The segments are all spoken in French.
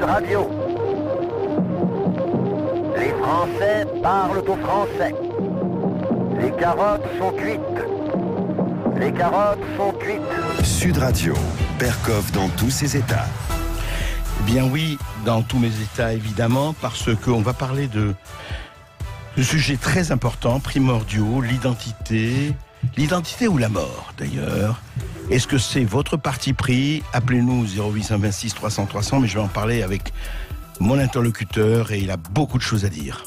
Radio. Les Français parlent aux Français. Les carottes sont cuites. Les carottes sont cuites. Sud Radio, Berkoff dans tous ses états. Bien oui, dans tous mes états évidemment, parce qu'on va parler de sujets très importants, primordiaux, l'identité ou la mort d'ailleurs. Est-ce que c'est votre parti pris? Appelez-nous 0826 300 300, mais je vais en parler avec mon interlocuteur et il a beaucoup de choses à dire.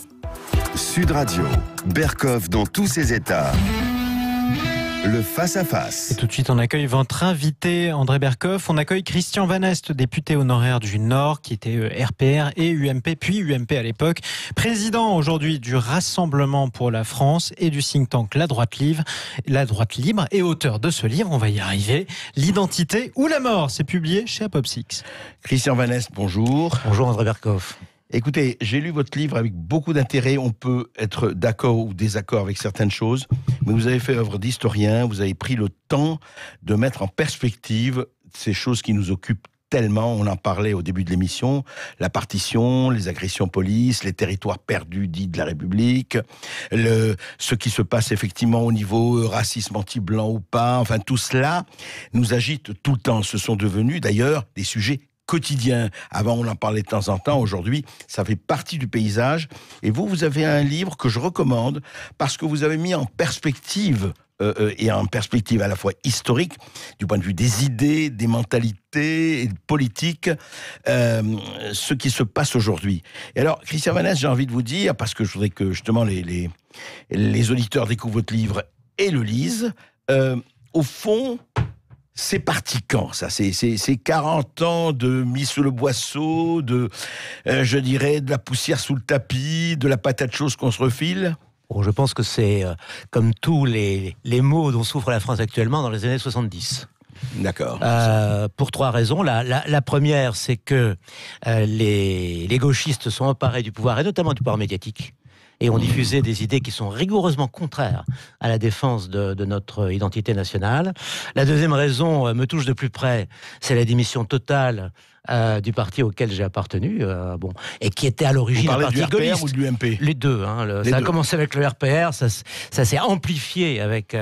Sud Radio, Berkoff dans tous ses états. Le face-à-face. Et tout de suite, on accueille votre invité, André Berkoff. On accueille Christian Van Est, député honoraire du Nord, qui était RPR et UMP, puis UMP à l'époque. Président aujourd'hui du Rassemblement pour la France et du think tank La Droite Libre, et auteur de ce livre, on va y arriver, L'identité ou la mort. C'est publié chez Apopsix. Christian Van Est, bonjour. Bonjour André Berkoff. Écoutez, j'ai lu votre livre avec beaucoup d'intérêt. On peut être d'accord ou désaccord avec certaines choses, mais vous avez fait œuvre d'historien, vous avez pris le temps de mettre en perspective ces choses qui nous occupent tellement. On en parlait au début de l'émission, la partition, les agressions police, les territoires perdus dits de la République, ce qui se passe effectivement au niveau racisme anti-blanc ou pas, enfin tout cela nous agite tout le temps. Ce sont devenus d'ailleurs des sujets quotidien. Avant, on en parlait de temps en temps. Aujourd'hui, ça fait partie du paysage. Et vous avez un livre que je recommande parce que vous avez mis en perspective, et en perspective à la fois historique, du point de vue des idées, des mentalités et politiques, ce qui se passe aujourd'hui. Et alors, Christian Van Est, j'ai envie de vous dire, parce que je voudrais que justement les auditeurs découvrent votre livre et le lisent, au fond, c'est parti quand, ça? C'est 40 ans de mis sous le boisseau, je dirais, de la poussière sous le tapis, de la patate chaude qu'on se refile? Bon, je pense que c'est comme tous les maux dont souffre la France actuellement dans les années 70. D'accord. Pour trois raisons. La première, c'est que les gauchistes sont emparés du pouvoir, et notamment du pouvoir médiatique, et ont diffusé des idées qui sont rigoureusement contraires à la défense de notre identité nationale. La deuxième raison me touche de plus près, c'est la démission totale du parti auquel j'ai appartenu, et qui était à l'origine un parti gaulliste. Vous parlez du RPR ou de l'UMP? Les deux. Ça a commencé avec le RPR, ça s'est amplifié avec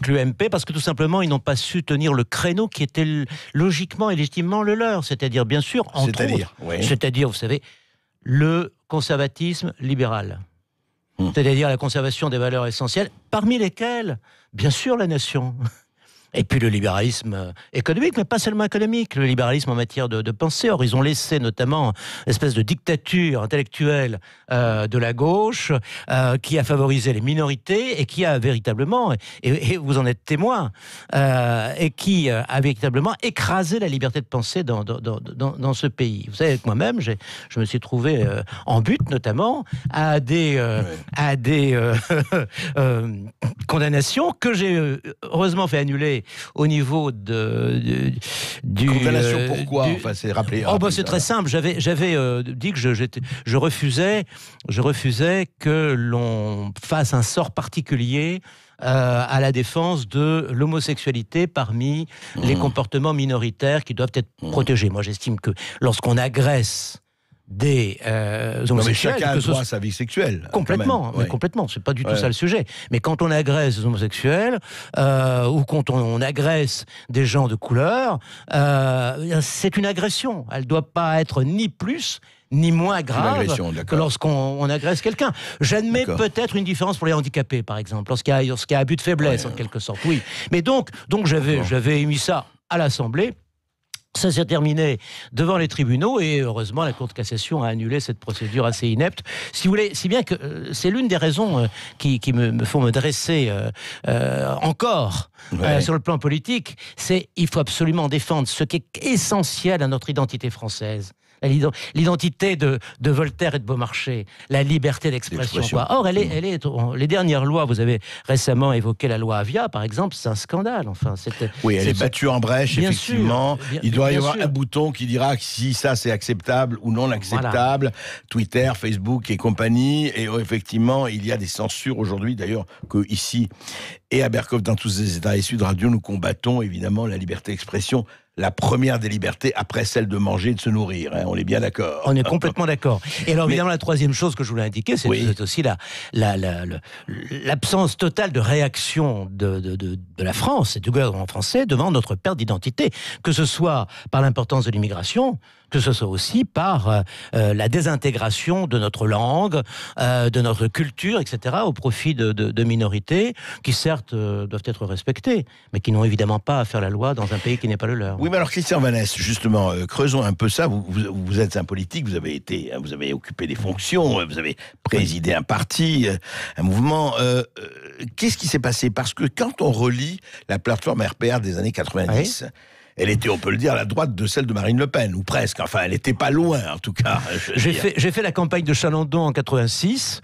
l'UMP, parce que tout simplement, ils n'ont pas su tenir le créneau qui était logiquement et légitimement le leur. C'est-à-dire, bien sûr, c'est-à-dire, vous savez, le conservatisme libéral. C'est-à-dire la conservation des valeurs essentielles, parmi lesquelles, bien sûr, la nation. Et puis le libéralisme économique, mais pas seulement économique, le libéralisme en matière de pensée. Or, ils ont laissé notamment une espèce de dictature intellectuelle de la gauche qui a favorisé les minorités et qui a véritablement, et vous en êtes témoin, et qui a véritablement écrasé la liberté de penser dans ce pays. Vous savez, avec moi-même, je me suis trouvé en but notamment à des condamnations que j'ai heureusement fait annuler au niveau du... Condamnation pourquoi? Enfin, c'est rappelé. C'est très simple. J'avais dit que je refusais que l'on fasse un sort particulier à la défense de l'homosexualité parmi les comportements minoritaires qui doivent être protégés. Moi, j'estime que lorsqu'on agresse des homosexuels... chacun a droit à sa vie sexuelle. Complètement, complètement. C'est pas du tout ça le sujet. Mais quand on agresse des homosexuels, ou quand on agresse des gens de couleur, c'est une agression. Elle doit pas être ni plus ni moins grave que lorsqu'on agresse quelqu'un. J'admets peut-être une différence pour les handicapés, par exemple, lorsqu'il y a abus de faiblesse, en quelque sorte. Oui. Mais donc j'avais émis ça à l'Assemblée. Ça s'est terminé devant les tribunaux et heureusement la Cour de cassation a annulé cette procédure assez inepte. Si vous voulez, si bien que c'est l'une des raisons qui me font me dresser encore sur le plan politique, c'est il faut absolument défendre ce qui est essentiel à notre identité française. L'identité de Voltaire et de Beaumarchais, la liberté d'expression. Or, les dernières lois, vous avez récemment évoqué la loi Avia, par exemple, c'est un scandale. Enfin, elle est battue en brèche, bien effectivement. Il doit y avoir un bouton qui dira si ça c'est acceptable ou non acceptable. Voilà. Twitter, Facebook et compagnie. Et effectivement, il y a des censures aujourd'hui, d'ailleurs, que ici et à Berkoff, dans tous les États et Sud Radio, nous combattons évidemment la liberté d'expression la première des libertés après celle de manger et de se nourrir. Hein, on est bien d'accord. On est complètement d'accord. Et alors, évidemment, la troisième chose que je voulais indiquer, c'est aussi l'absence totale de réaction de la France et du gouvernement français devant notre perte d'identité, que ce soit par l'importance de l'immigration, que ce soit aussi par la désintégration de notre langue, de notre culture, etc., au profit de minorités qui, certes, doivent être respectées, mais qui n'ont évidemment pas à faire la loi dans un pays qui n'est pas le leur. Oui, mais alors, Christian Vanneste, justement, creusons un peu ça. Vous êtes un politique, vous avez occupé des fonctions, vous avez présidé un parti, un mouvement. Qu'est-ce qui s'est passé? Parce que quand on relit la plateforme RPR des années 90... Elle était, on peut le dire, à la droite de celle de Marine Le Pen, ou presque. Enfin, elle n'était pas loin, en tout cas. J'ai fait la campagne de Chalandon en 86,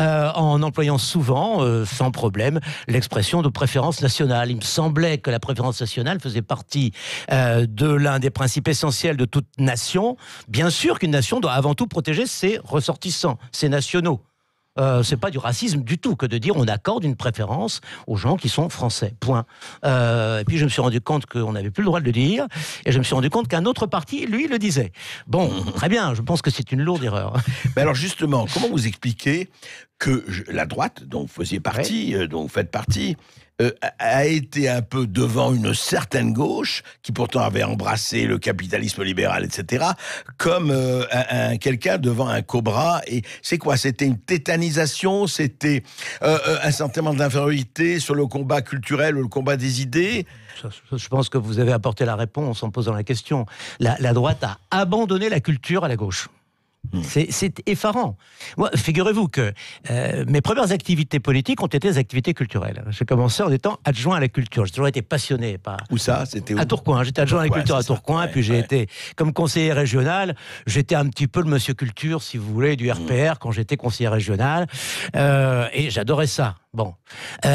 en employant souvent, sans problème, l'expression de préférence nationale. Il me semblait que la préférence nationale faisait partie de l'un des principes essentiels de toute nation. Bien sûr qu'une nation doit avant tout protéger ses ressortissants, ses nationaux. C'est pas du racisme du tout que de dire on accorde une préférence aux gens qui sont français, point. Et puis je me suis rendu compte qu'on n'avait plus le droit de le dire, et je me suis rendu compte qu'un autre parti, lui, le disait. Bon, très bien, je pense que c'est une lourde erreur. Mais alors justement, comment vous expliquez que la droite, dont vous faisiez partie, dont vous faites partie, a été un peu devant une certaine gauche, qui pourtant avait embrassé le capitalisme libéral, etc., comme quelqu'un devant un cobra. Et c'est quoi? C'était une tétanisation? C'était un sentiment d'infériorité sur le combat culturel ou le combat des idées? Je pense que vous avez apporté la réponse en posant la question. La droite a abandonné la culture à la gauche. C'est effarant. Moi, figurez-vous que mes premières activités politiques ont été des activités culturelles. J'ai commencé en étant adjoint à la culture. J'ai toujours été passionné par... Où ça? C'était où? À Tourcoing. J'étais adjoint à la culture à Tourcoing, puis j'ai été, comme conseiller régional, j'étais un petit peu le monsieur culture, si vous voulez, du RPR quand j'étais conseiller régional. Et j'adorais ça. Bon.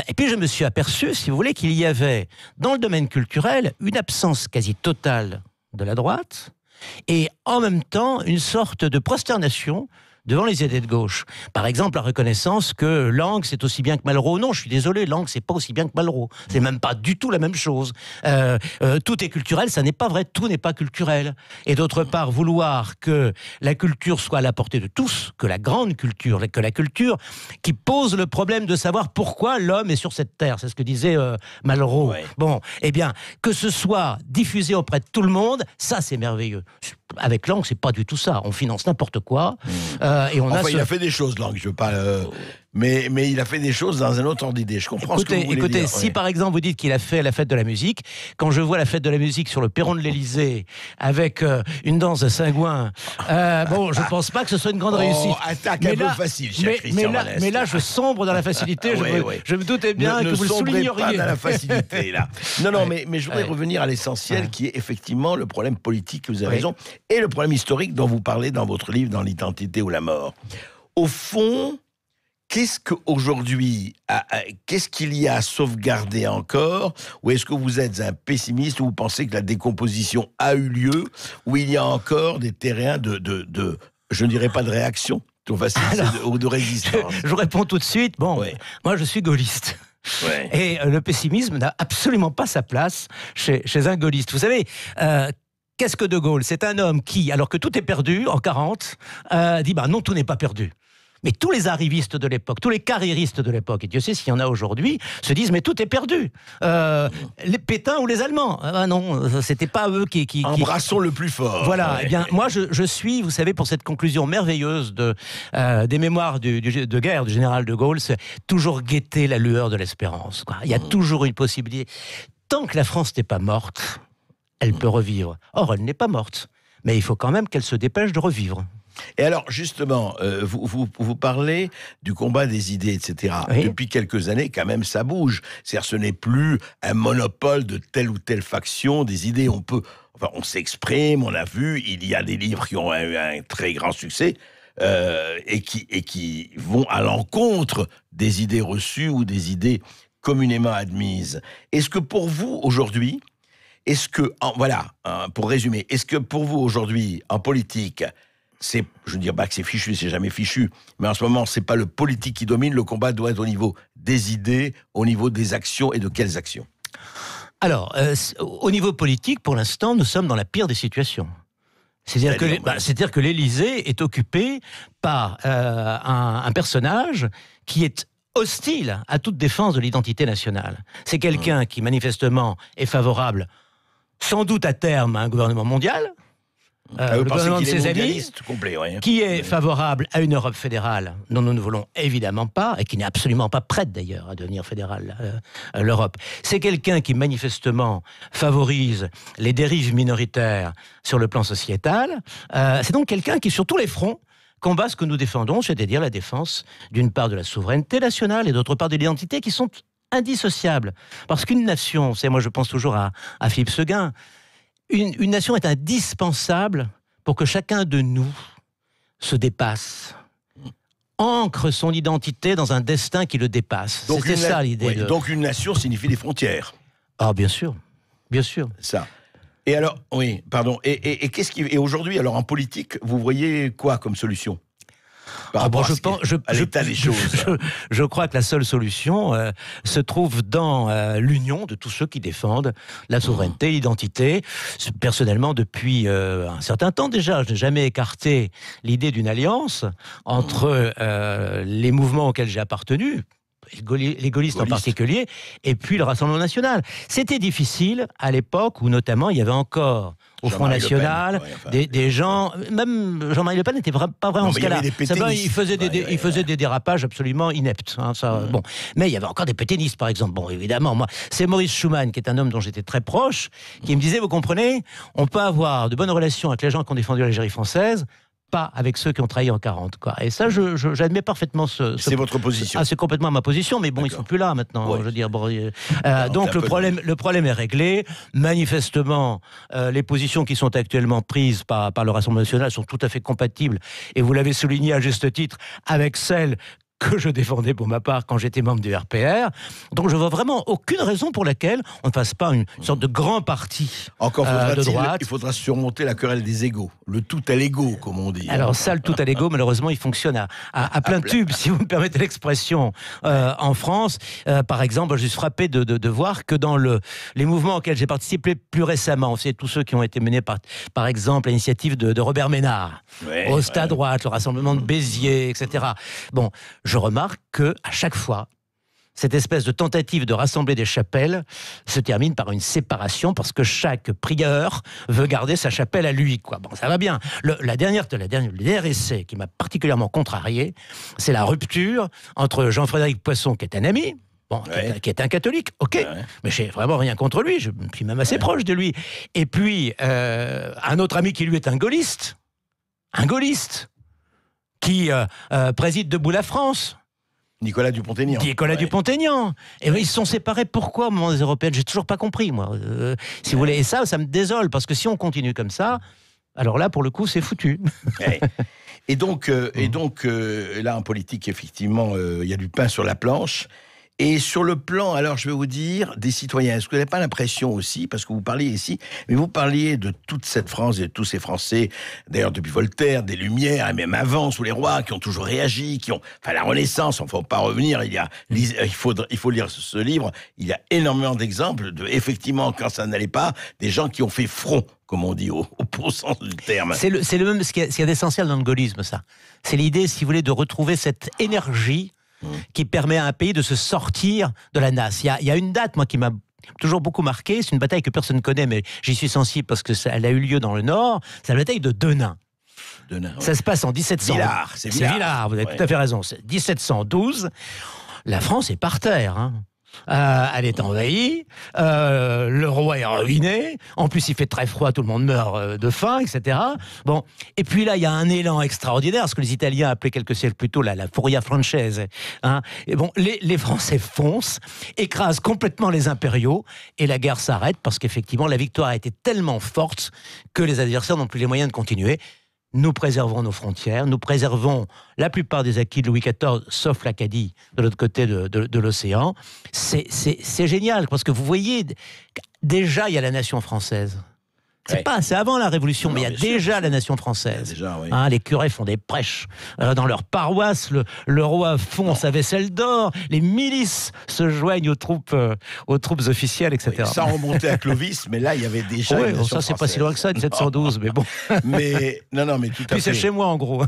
Et puis je me suis aperçu, si vous voulez, qu'il y avait, dans le domaine culturel, une absence quasi totale de la droite, et en même temps une sorte de prosternation devant les idées de gauche. Par exemple, la reconnaissance que Lang, c'est aussi bien que Malraux. Non, je suis désolé, Lang, c'est pas aussi bien que Malraux. C'est même pas du tout la même chose. Tout est culturel, ça n'est pas vrai, tout n'est pas culturel. Et d'autre part, vouloir que la culture soit à la portée de tous, que la grande culture, que la culture qui pose le problème de savoir pourquoi l'homme est sur cette terre. C'est ce que disait Malraux. Ouais. Bon, eh bien, que ce soit diffusé auprès de tout le monde, ça c'est merveilleux. Avec Lang, c'est pas du tout ça. On finance n'importe quoi. Et on il a fait des choses, Lang, je veux pas... Mais il a fait des choses dans un autre ordre d'idée. Je comprends ce que vous voulez dire. Si par exemple vous dites qu'il a fait la fête de la musique, quand je vois la fête de la musique sur le perron de l'Élysée avec une danse de Saint-Gouin, bon, je pense pas que ce soit une grande réussite. Attaque un peu facile, cher Christian Vanneste. Mais là, je sombre dans la facilité. Je me doutais bien que vous le souligneriez. Ne sombrez pas dans la facilité, là. Non, mais je voudrais revenir à l'essentiel, qui est effectivement le problème politique, vous avez raison, et le problème historique dont vous parlez dans votre livre, dans l'identité ou la mort. Au fond... Qu'est-ce qu'il y a à sauvegarder encore? Ou est-ce que vous êtes un pessimiste, ou vous pensez que la décomposition a eu lieu, ou il y a encore des terrains je ne dirais pas de réaction, ou de résistance? Je réponds tout de suite. Bon, moi je suis gaulliste. Ouais. Et le pessimisme n'a absolument pas sa place chez un gaulliste. Vous savez... Qu'est-ce que De Gaulle? C'est un homme qui, alors que tout est perdu, en 40, dit non, tout n'est pas perdu. Mais tous les arrivistes de l'époque, tous les carriéristes de l'époque, et Dieu sait s'il y en a aujourd'hui, se disent mais tout est perdu. Les Pétain ou les Allemands, non, c'était pas eux qui... Embrassons le plus fort. Voilà, eh bien, moi je suis, vous savez, pour cette conclusion merveilleuse des mémoires de guerre du général de Gaulle, c'est toujours guetter la lueur de l'espérance. Il y a toujours une possibilité. Tant que la France n'est pas morte, elle peut revivre. Or, elle n'est pas morte. Mais il faut quand même qu'elle se dépêche de revivre. Et alors, justement, vous parlez du combat des idées, etc. Oui. Depuis quelques années, quand même, ça bouge. C'est-à-dire, ce n'est plus un monopole de telle ou telle faction des idées. On s'exprime, on a vu, il y a des livres qui ont eu un très grand succès et qui vont à l'encontre des idées reçues ou des idées communément admises. Est-ce que pour vous, aujourd'hui... pour résumer, est-ce que pour vous aujourd'hui, en politique, je ne dis pas que c'est fichu, c'est jamais fichu, mais en ce moment, c'est pas le politique qui domine, le combat doit être au niveau des idées, au niveau des actions, et de quelles actions? Alors, au niveau politique, pour l'instant, nous sommes dans la pire des situations. C'est-à-dire que l'Élysée est occupé par un personnage qui est hostile à toute défense de l'identité nationale. C'est quelqu'un qui, manifestement, est favorable, sans doute à terme, à un gouvernement mondial, le gouvernement de ses amis, complet, ouais. qui est favorable à une Europe fédérale dont nous ne voulons évidemment pas, et qui n'est absolument pas prête d'ailleurs à devenir fédérale, l'Europe. C'est quelqu'un qui manifestement favorise les dérives minoritaires sur le plan sociétal. C'est donc quelqu'un qui, sur tous les fronts, combat ce que nous défendons, c'est-à-dire la défense d'une part de la souveraineté nationale et d'autre part de l'identité, qui sont indissociables. Parce qu'une nation, moi je pense toujours à Philippe Séguin, une nation est indispensable pour que chacun de nous se dépasse, ancre son identité dans un destin qui le dépasse. C'était ça l'idée. Oui, donc une nation signifie des frontières. Ah, bien sûr, bien sûr. Ça. Et alors, oui, pardon. Et aujourd'hui, alors en politique, vous voyez quoi comme solution ? Je crois que la seule solution se trouve dans l'union de tous ceux qui défendent la souveraineté, l'identité. Personnellement, depuis un certain temps déjà, je n'ai jamais écarté l'idée d'une alliance entre les mouvements auxquels j'ai appartenu, les gaullistes en particulier, et puis le Rassemblement national. C'était difficile à l'époque où notamment il y avait encore au Front National des gens, même Jean-Marie Le Pen n'était pas vraiment ce cas-là. Il faisait des dérapages absolument ineptes. Hein, bon. Mais il y avait encore des pétainistes, par exemple. Bon, évidemment, moi, c'est Maurice Schumann, qui est un homme dont j'étais très proche, qui me disait, vous comprenez, on peut avoir de bonnes relations avec les gens qui ont défendu l'Algérie française, pas avec ceux qui ont trahi en 40, quoi. Et ça, j'admets parfaitement c'est votre position. C'est complètement ma position, mais bon, ils sont plus là maintenant. Ouais. Je veux dire, donc le problème est réglé. Manifestement, les positions qui sont actuellement prises par le Rassemblement national sont tout à fait compatibles. Et vous l'avez souligné à juste titre avec celles que je défendais pour ma part quand j'étais membre du RPR. Donc je vois vraiment aucune raison pour laquelle on ne fasse pas une sorte de grand parti de droite. Il faudra surmonter la querelle des égos. Le tout à l'ego, comme on dit. Alors ça, le tout à l'ego, malheureusement, il fonctionne à plein de tubes, si vous me permettez l'expression. En France, par exemple, je suis frappé de voir que dans les mouvements auxquels j'ai participé plus récemment, c'est tous ceux qui ont été menés par exemple, l'initiative de Robert Ménard, au Stade droite, le rassemblement de Béziers, etc. Bon, je remarque que à chaque fois, cette espèce de tentative de rassembler des chapelles se termine par une séparation parce que chaque prieur veut garder sa chapelle à lui, quoi. Bon, ça va bien. Le dernier essai qui m'a particulièrement contrarié, c'est la rupture entre Jean-Frédéric Poisson, qui est un ami, qui est un catholique, ok, mais j'ai vraiment rien contre lui, je suis même assez proche de lui. Et puis, un autre ami qui lui est un gaulliste qui préside Debout la France. Nicolas Dupont-Aignan. Dupont-Aignan. Et ils se sont séparés. Pourquoi au moment des européennes ? J'ai toujours pas compris, moi. Si vous voulez. Et ça me désole, parce que si on continue comme ça, alors là, pour le coup, c'est foutu. Et donc, là, en politique, effectivement, il y a du pain sur la planche. Et sur le plan, alors je vais vous dire, des citoyens, est-ce que vous n'avez pas l'impression aussi, parce que vous parliez ici, mais vous parliez de toute cette France et de tous ces Français, d'ailleurs depuis Voltaire, des Lumières, et même avant, sous les rois, qui ont toujours réagi, la Renaissance, il ne faut pas revenir, il faut lire ce livre, il y a énormément d'exemples effectivement, quand ça n'allait pas, des gens qui ont fait front, comme on dit, au bon sens du terme. C'est le même, ce qu'il y a d'essentiel dans le gaullisme, ça. C'est l'idée, si vous voulez, de retrouver cette énergie qui permet à un pays de se sortir de la nasse. Il y a une date, moi, qui m'a toujours beaucoup marqué. C'est une bataille que personne ne connaît, mais j'y suis sensible parce qu'elle a eu lieu dans le Nord. C'est la bataille de Denain. Ça se passe en 1700. C'est Villars, vous avez tout à fait raison. C'est 1712. La France est par terre, hein. Elle est envahie, le roi est ruiné, en plus il fait très froid, tout le monde meurt de faim, etc. Bon, et puis là il y a un élan extraordinaire, ce que les Italiens appelaient quelques siècles plus tôt la Furia Française. Hein. Et bon, les Français foncent, écrasent complètement les impériaux, et la guerre s'arrête parce qu'effectivement la victoire a été tellement forte que les adversaires n'ont plus les moyens de continuer. Nous préservons nos frontières, nous préservons la plupart des acquis de Louis XIV, sauf l'Acadie, de l'autre côté de l'océan. C'est génial, parce que vous voyez, déjà, il y a la nation française. C'est avant la Révolution, mais il y a bien sûr, déjà la nation française. Déjà, oui. Les curés font des prêches dans leur paroisse, le roi fond sa vaisselle d'or, les milices se joignent aux troupes officielles, etc. Oui, ça remontait à Clovis, mais là, il y avait déjà. Oui, ça, c'est pas si loin que ça, 1712, mais bon. Mais mais tout à Puis fait. c'est chez moi, en gros.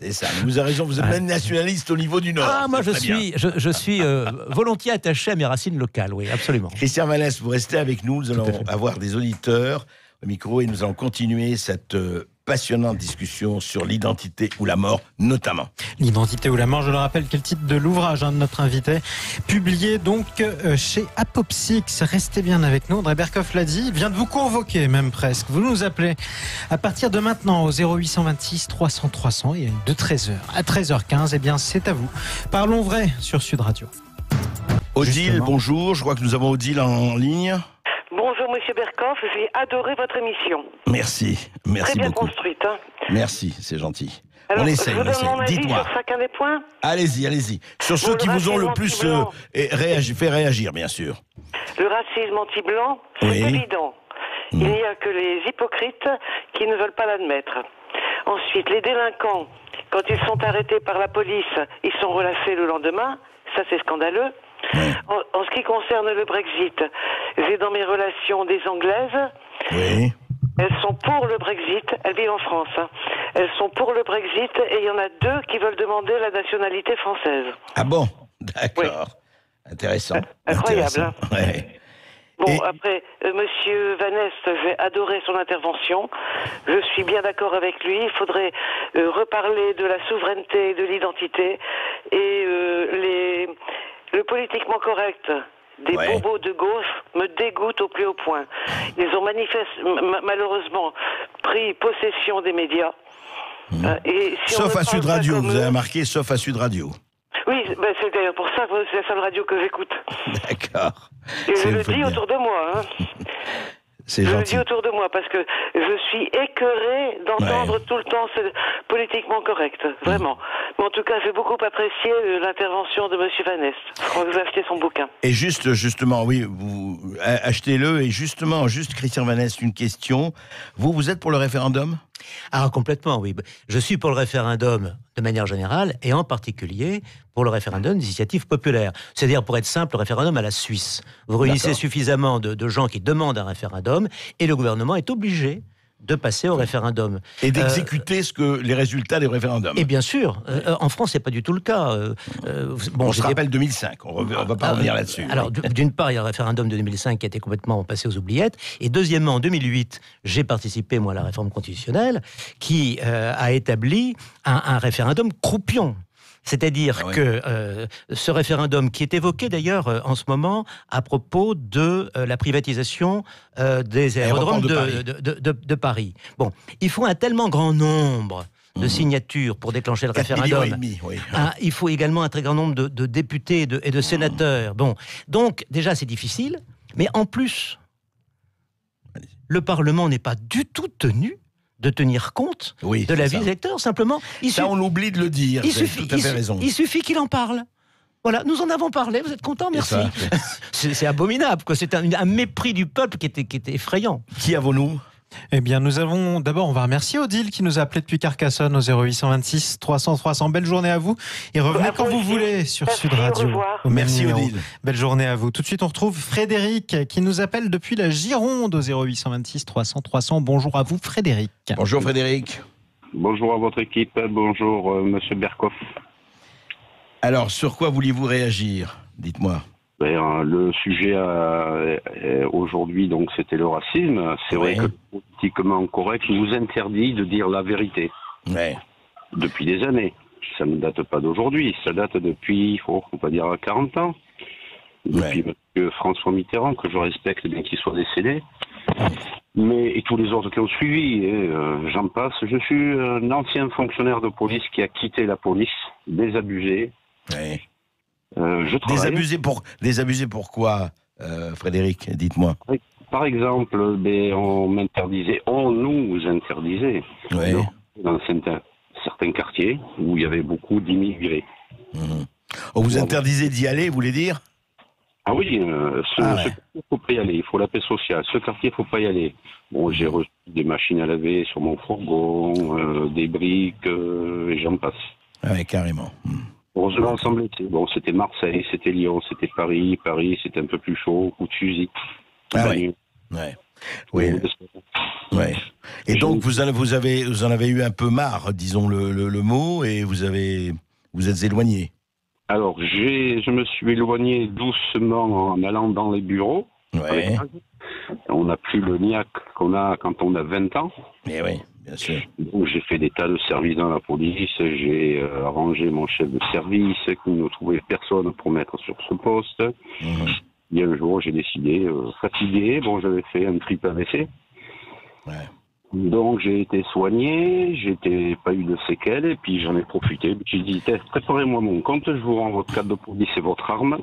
C'est ça. Mais vous avez raison, vous êtes même nationaliste au niveau du Nord. Moi, C'est je suis volontiers attaché à mes racines locales, oui, absolument. Christian Vanneste, vous restez avec nous. Nous allons avoir des auditeurs au micro et nous allons continuer cette passionnante discussion sur l'identité ou la mort, notamment. L'identité ou la mort, je le rappelle, quel titre de l'ouvrage de notre invité, publié donc chez Apopsyx. Restez bien avec nous, André Berkoff l'a dit, il vient de vous convoquer même presque. Vous nous appelez à partir de maintenant au 0826 300 300 et de 13h à 13h15, eh bien c'est à vous. Parlons vrai sur Sud Radio. Odile, Justement. bonjour, je crois que nous avons Odile en ligne. Bonjour Monsieur Berkoff, j'ai adoré votre émission. Merci Très bien beaucoup. construite. Hein. Merci, c'est gentil. Alors, On essaye, je vous donne mon avis dites-moi. sur chacun des points. Allez-y. Sur ceux qui vous ont le plus fait réagir, bien sûr. Le racisme anti-blanc, c'est Oui. évident. Il n'y a que les hypocrites qui ne veulent pas l'admettre. Ensuite, les délinquants, quand ils sont arrêtés par la police, ils sont relâchés le lendemain. Ça, c'est scandaleux. Oui. En ce qui concerne le Brexit, j'ai dans mes relations des Anglaises. Oui. Elles sont pour le Brexit, elles vivent en France. Hein. Elles sont pour le Brexit et il y en a 2 qui veulent demander la nationalité française. Ah bon, d'accord. Intéressant. Incroyable. Intéressant. Hein. Ouais. Bon, Et- après, Monsieur Vanneste, j'ai adoré son intervention. Je suis bien d'accord avec lui. Il faudrait reparler de la souveraineté et de l'identité. Et le politiquement correct des Ouais. bobos de gauche me dégoûte au plus haut point. Ils ont malheureusement pris possession des médias. Et si on Sauf ne à Sud parle pas Radio, comme vous avez eux- marqué sauf à Sud Radio. Oui, ben c'est d'ailleurs pour ça que c'est la seule radio que j'écoute. D'accord. Et je C'est- le vous faites dis bien. autour de moi. Hein. C'est Je le gentil. dis autour de moi parce que je suis écœurée d'entendre tout le temps ce politiquement correct, vraiment. Mais en tout cas, j'ai beaucoup apprécié l'intervention de Monsieur Vanneste. Je crois que vous achetez son bouquin. Et justement, oui, vous achetez-le. Et justement, Christian Vanneste, une question. Vous êtes pour le référendum ? Complètement, oui. Je suis pour le référendum de manière générale et en particulier pour le référendum d'initiative populaire. C'est-à-dire, pour être simple, le référendum à la Suisse. Vous réunissez D'accord. suffisamment de gens qui demandent un référendum et le gouvernement est obligé de passer au référendum. Et d'exécuter les résultats des référendums. Et bien sûr, en France, c'est pas du tout le cas. On se rappelle 2005, on va pas revenir là-dessus. Alors, d'une part, il y a le référendum de 2005 qui a été complètement passé aux oubliettes. Et deuxièmement, en 2008, j'ai participé, moi, à la réforme constitutionnelle qui a établi un référendum croupion. C'est-à-dire que ce référendum qui est évoqué d'ailleurs en ce moment à propos de la privatisation des aérodromes de Paris. Bon, il faut un tellement grand nombre de signatures pour déclencher le 4,5 référendum. millions, oui. Il faut également un très grand nombre de députés et de sénateurs. Bon, donc déjà c'est difficile, mais en plus, le Parlement n'est pas du tout tenu de tenir compte Oui, de l'avis c'est des ça. électeurs. Simplement, Ça, on oublie de le dire. Vous avez tout à fait raison. il suffit qu'il en parle. Voilà, nous en avons parlé, vous êtes contents, merci. ça. C'est abominable, quoi. C'est un mépris du peuple qui était effrayant. Qui avons-nous ? Eh bien, nous avons d'abord, on va remercier Odile qui nous a appelé depuis Carcassonne au 0826 300 300. Belle journée à vous et revenez quand vous voulez sur Merci, Sud Radio. au revoir. Au même Merci numéro. Odile. Belle journée à vous. Tout de suite, on retrouve Frédéric qui nous appelle depuis la Gironde au 0826 300 300. Bonjour à vous, Frédéric. Bonjour Frédéric. Bonjour à votre équipe, bonjour Monsieur Berkoff. Alors, sur quoi vouliez-vous réagir ? Dites-moi. Le sujet aujourd'hui, donc, c'était le racisme. C'est vrai que politiquement correct nous interdit de dire la vérité. Ouais. Depuis des années. Ça ne date pas d'aujourd'hui, ça date depuis, on va dire, 40 ans. Depuis M. François Mitterrand, que je respecte bien qu'il soit décédé. Et tous les autres qui ont suivi, j'en passe. Je suis un ancien fonctionnaire de police qui a quitté la police, désabusé. Ouais. Je travaille. Désabusé pourquoi, Frédéric ? Dites-moi. Par exemple, on nous interdisait Ouais. dans certains quartiers où il y avait beaucoup d'immigrés. On vous interdisait d'y aller, vous voulez dire ? Ah oui, ce quartier, il faut pas y aller. Il faut la paix sociale. Ce quartier, il faut pas y aller. Bon, j'ai reçu des machines à laver sur mon fourgon, des briques, et j'en passe. Ah ouais, carrément. Heureusement, ensemble, bon, c'était Marseille, c'était Lyon, c'était Paris. Paris, c'était un peu plus chaud, coup de fusil. Ah oui. Ouais. Oui. Ouais. Et donc, vous en avez eu un peu marre, disons le mot, et vous êtes éloigné. Alors, je me suis éloigné doucement en allant dans les bureaux. Ouais. On n'a plus le niaque qu'on a quand on a 20 ans. Mais oui, bien sûr. Donc, j'ai fait des tas de services dans la police. J'ai arrangé mon chef de service qui ne trouvait personne pour mettre sur ce poste. Il y a un jour, j'ai décidé, fatigué, bon, j'avais fait un triple AVC. Ouais. Donc, j'ai été soigné, pas eu de séquelles, et puis j'en ai profité. J'ai dit, préparez-moi mon compte, je vous rends votre carte de police et votre arme.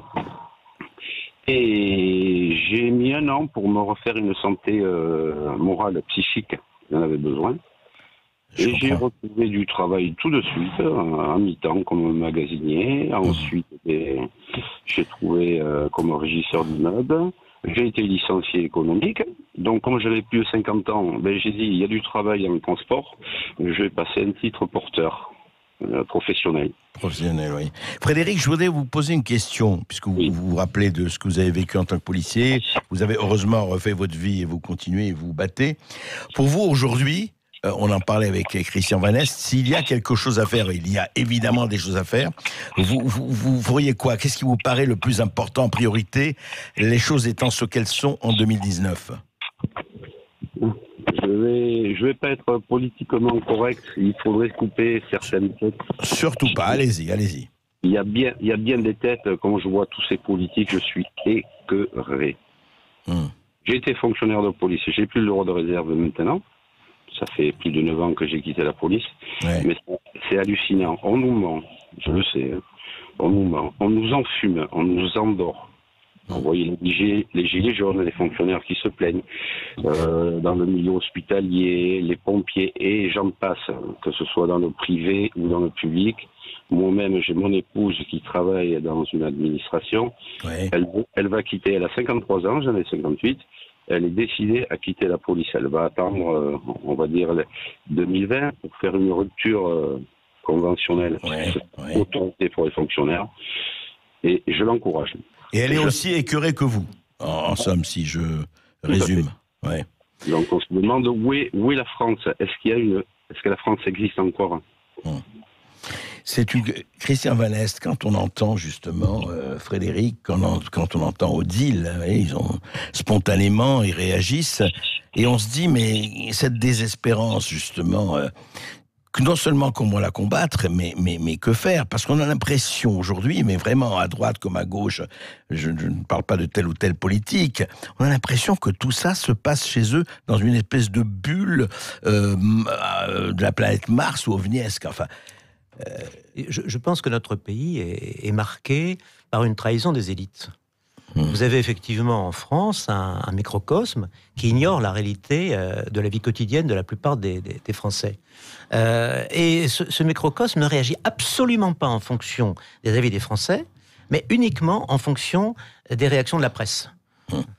Et j'ai mis 1 an pour me refaire une santé morale, psychique. J'en avais besoin. Et j'ai retrouvé du travail tout de suite, à mi-temps, comme magasinier. Ensuite, j'ai trouvé comme régisseur d'immeuble. J'ai été licencié économique. Donc, comme j'avais plus de 50 ans, j'ai dit, il y a du travail dans le transport. Je vais passer un titre porteur professionnel. Professionnel, oui. Frédéric, je voudrais vous poser une question, puisque vous vous rappelez de ce que vous avez vécu en tant que policier. Vous avez heureusement refait votre vie et vous continuez et vous battez. Pour vous, aujourd'hui, on en parlait avec Christian Vanest, s'il y a quelque chose à faire, il y a évidemment des choses à faire, vous feriez quoi? Qu'est-ce qui vous paraît le plus important en priorité, les choses étant ce qu'elles sont en 2019? Je vais pas être politiquement correct, il faudrait couper certaines têtes. Surtout pas, allez-y. Il y a bien des têtes, quand je vois tous ces politiques, je suis écœuré. J'ai été fonctionnaire de police, j'ai plus le droit de réserve maintenant. Ça fait plus de 9 ans que j'ai quitté la police. Ouais. Mais c'est hallucinant. On nous ment, je le sais. On nous ment. On nous enfume, on nous endort. Vous voyez les gilets jaunes, les fonctionnaires qui se plaignent. Dans le milieu hospitalier, les pompiers et j'en passe. Que ce soit dans le privé ou dans le public. Moi-même, j'ai mon épouse qui travaille dans une administration. Ouais. Elle va quitter, elle a 53 ans, j'en ai 58. Elle est décidée à quitter la police. Elle va attendre, on va dire, 2020 pour faire une rupture conventionnelle. Autorité pour les fonctionnaires. Et je l'encourage. Et elle est aussi écœurée que vous, en somme, si je résume. Ouais. Donc on se demande où est la France. Est-ce que la France existe encore? Christian Vanest, quand on entend justement Frédéric, quand on entend Odile, spontanément ils réagissent, et on se dit, mais cette désespérance justement, que non seulement comment la combattre, mais que faire? Parce qu'on a l'impression aujourd'hui, mais vraiment à droite comme à gauche, je ne parle pas de telle ou telle politique, on a l'impression que tout ça se passe chez eux dans une espèce de bulle de la planète Mars ou ovniesque, enfin... Je pense que notre pays est marqué par une trahison des élites. Vous avez effectivement en France un microcosme qui ignore la réalité de la vie quotidienne de la plupart des Français. Et ce microcosme ne réagit absolument pas en fonction des avis des Français, mais uniquement en fonction des réactions de la presse.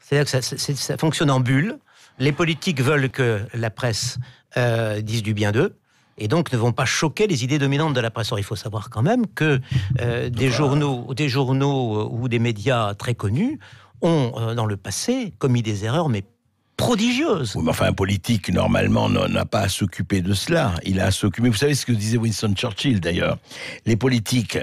C'est-à-dire que ça fonctionne en bulle. Les politiques veulent que la presse dise du bien d'eux, et donc ne vont pas choquer les idées dominantes de la presse. Or, il faut savoir quand même que des journaux ou des médias très connus ont, dans le passé, commis des erreurs, mais prodigieuses. Oui, mais enfin, un politique, normalement, n'a pas à s'occuper de cela. Il a à s'occuper... Vous savez ce que disait Winston Churchill, d'ailleurs. Les politiques,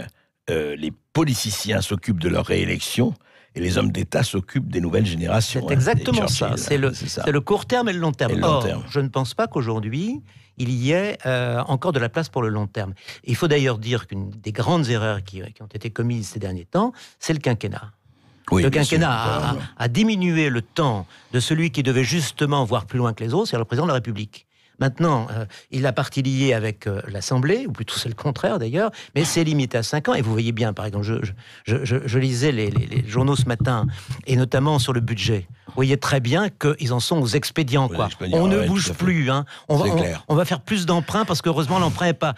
les politiciens s'occupent de leur réélection, et les hommes d'État s'occupent des nouvelles générations. C'est exactement ça. C'est le court terme et le long terme. Or, je ne pense pas qu'aujourd'hui, il y ait encore de la place pour le long terme. Et il faut d'ailleurs dire qu'une des grandes erreurs qui ont été commises ces derniers temps, c'est le quinquennat. Oui, le quinquennat a diminué le temps de celui qui devait justement voir plus loin que les autres, c'est le président de la République. Maintenant, il a partie liée avec l'Assemblée, ou plutôt c'est le contraire d'ailleurs, mais c'est limité à 5 ans. Et vous voyez bien, par exemple, je lisais les journaux ce matin, et notamment sur le budget. voyez très bien qu'ils en sont aux expédients. Oui, Quoi. expédients, On ne ouais, bouge tout à fait. plus. Hein. On va faire plus d'emprunts parce que heureusement l'emprunt n'est pas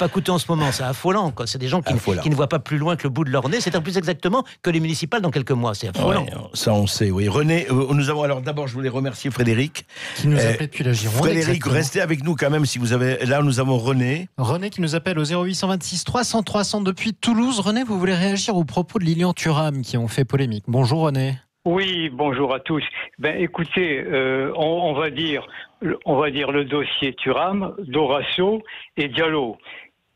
coûteux en ce moment. C'est affolant. Quoi. C'est des gens qui ne voient pas plus loin que le bout de leur nez. C'est plus exactement que les municipales dans quelques mois. C'est affolant. Ouais, ça on sait, oui. René, nous avons alors d'abord, je voulais remercier Frédéric. Qui nous appelait depuis la Gironde. Frédéric, exactement. restez avec nous quand même si vous avez... Là, nous avons René. René qui nous appelle au 0826 300 300 depuis Toulouse. René, vous voulez réagir aux propos de Lilian Thuram qui ont fait polémique. Bonjour René. Oui, bonjour à tous. Écoutez, on va dire le dossier Thuram, Dorasso et Diallo.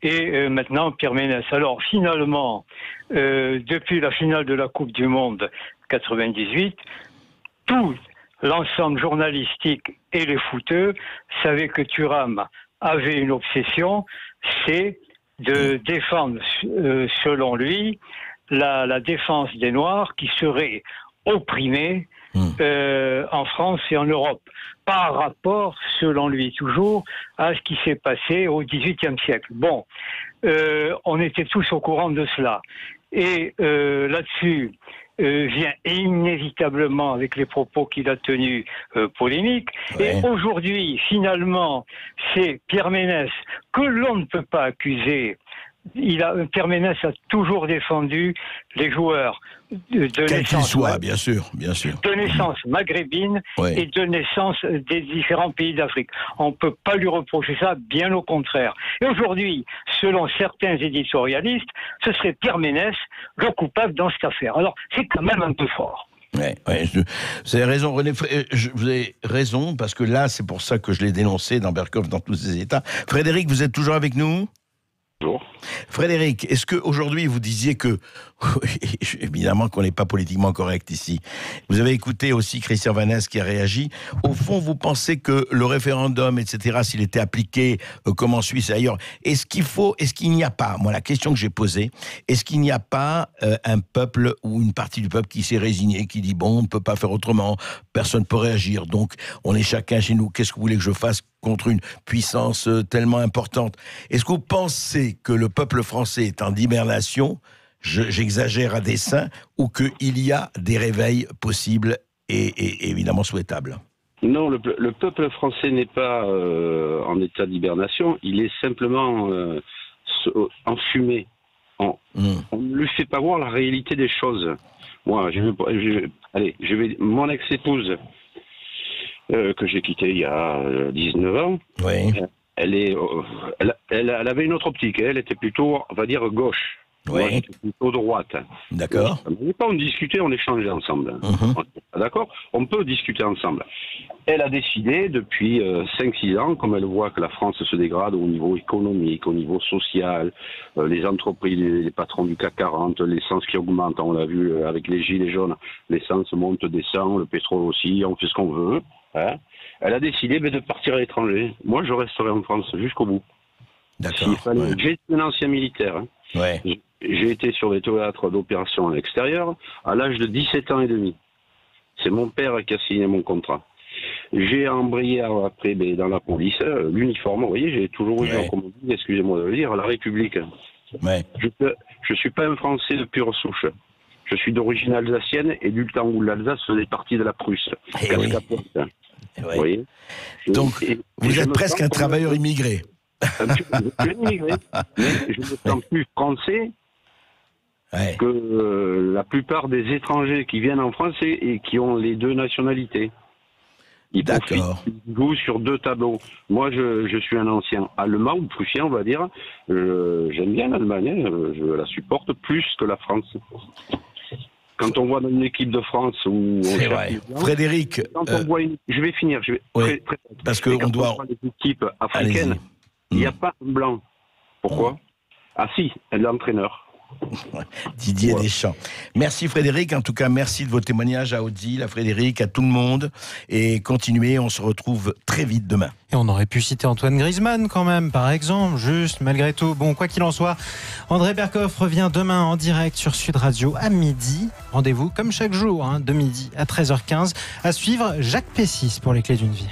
Et maintenant Pierre Ménès. Alors finalement, depuis la finale de la Coupe du Monde 98, tout l'ensemble journalistique et les footeux savaient que Thuram avait une obsession, c'est de défendre, selon lui, la défense des Noirs qui seraient opprimés en France et en Europe, par rapport, selon lui toujours, à ce qui s'est passé au XVIIIe siècle. Bon, on était tous au courant de cela. Et là-dessus, vient inévitablement, avec les propos qu'il a tenus, polémique. Ouais. Et aujourd'hui, finalement, c'est Pierre Ménès que l'on ne peut pas accuser. Pierre Ménès a toujours défendu les joueurs de quel qu'il soit, bien sûr. De naissance maghrébine ouais. et de naissance des différents pays d'Afrique. On ne peut pas lui reprocher ça, bien au contraire. Et aujourd'hui, selon certains éditorialistes, ce serait Pierre Ménès le coupable dans cette affaire. Alors, c'est quand même un peu fort. Ouais, vous avez raison, René. Vous avez raison, parce que là, c'est pour ça que je l'ai dénoncé dans Berkoff dans tous ses états. Frédéric, vous êtes toujours avec nous ? Bonjour. Frédéric, est-ce qu'aujourd'hui vous disiez que, évidemment qu'on n'est pas politiquement correct ici, vous avez écouté aussi Christian Vanesse qui a réagi, au fond vous pensez que le référendum, etc., s'il était appliqué comme en Suisse et ailleurs, est-ce qu'il n'y a pas, moi la question que j'ai posée, est-ce qu'il n'y a pas un peuple ou une partie du peuple qui s'est résigné, qui dit bon, on ne peut pas faire autrement, personne ne peut réagir, donc on est chacun chez nous, qu'est-ce que vous voulez que je fasse contre une puissance tellement importante? Est-ce que vous pensez que le peuple français est en hibernation, j'exagère à dessein, ou qu'il y a des réveils possibles et évidemment souhaitables? Non, le peuple français n'est pas en état d'hibernation, il est simplement enfumé. On ne lui fait pas voir la réalité des choses. Moi, mon ex-épouse, que j'ai quittée il y a 19 ans, oui. Elle avait une autre optique. Elle était plutôt, on va dire, gauche. Oui. Moi, j'étais plutôt droite. D'accord. On discutait, on échangeait ensemble. D'accord ? On peut discuter ensemble. Elle a décidé, depuis 5-6 ans, comme elle voit que la France se dégrade au niveau économique, au niveau social, les entreprises, les patrons du CAC 40, l'essence qui augmente, on l'a vu avec les gilets jaunes, l'essence monte, descend, le pétrole aussi, on fait ce qu'on veut. Hein ? Elle a décidé de partir à l'étranger. Moi, je resterai en France jusqu'au bout. D'accord. Ouais. J'ai été un ancien militaire. Hein. Ouais. J'ai été sur des théâtres d'opération à l'extérieur à l'âge de 17 ans et demi. C'est mon père qui a signé mon contrat. J'ai embrayé après dans la police, l'uniforme, vous voyez, j'ai toujours eu, comme on dit, excusez-moi de le dire, la République. Ouais. Je suis pas un Français de pure souche. Je suis d'origine alsacienne et du temps où l'Alsace faisait partie de la Prusse. Oui. Vous voyez ? Donc, vous êtes presque un travailleur immigré. Je suis immigré, mais je me sens plus français que la plupart des étrangers qui viennent en France et qui ont les deux nationalités. Ils jouent sur deux tableaux. Moi, je suis un ancien allemand ou prussien, on va dire. J'aime bien l'Allemagne, je la supporte plus que la France. Quand on voit dans une équipe de France où c'est vrai. Frédéric, je vais finir. parce que on doit les équipes africaines. Il n'y a pas un blanc. Pourquoi ? Ah si, l'entraîneur. Didier Deschamps. Merci Frédéric, en tout cas merci de vos témoignages à Odile, à Frédéric, à tout le monde, et continuez, on se retrouve très vite demain. Et on aurait pu citer Antoine Griezmann quand même, par exemple, juste malgré tout. Bon, quoi qu'il en soit, André Berkoff revient demain en direct sur Sud Radio à midi. Rendez-vous comme chaque jour, de midi à 13h15. À suivre, Jacques Pessis pour les clés d'une vie.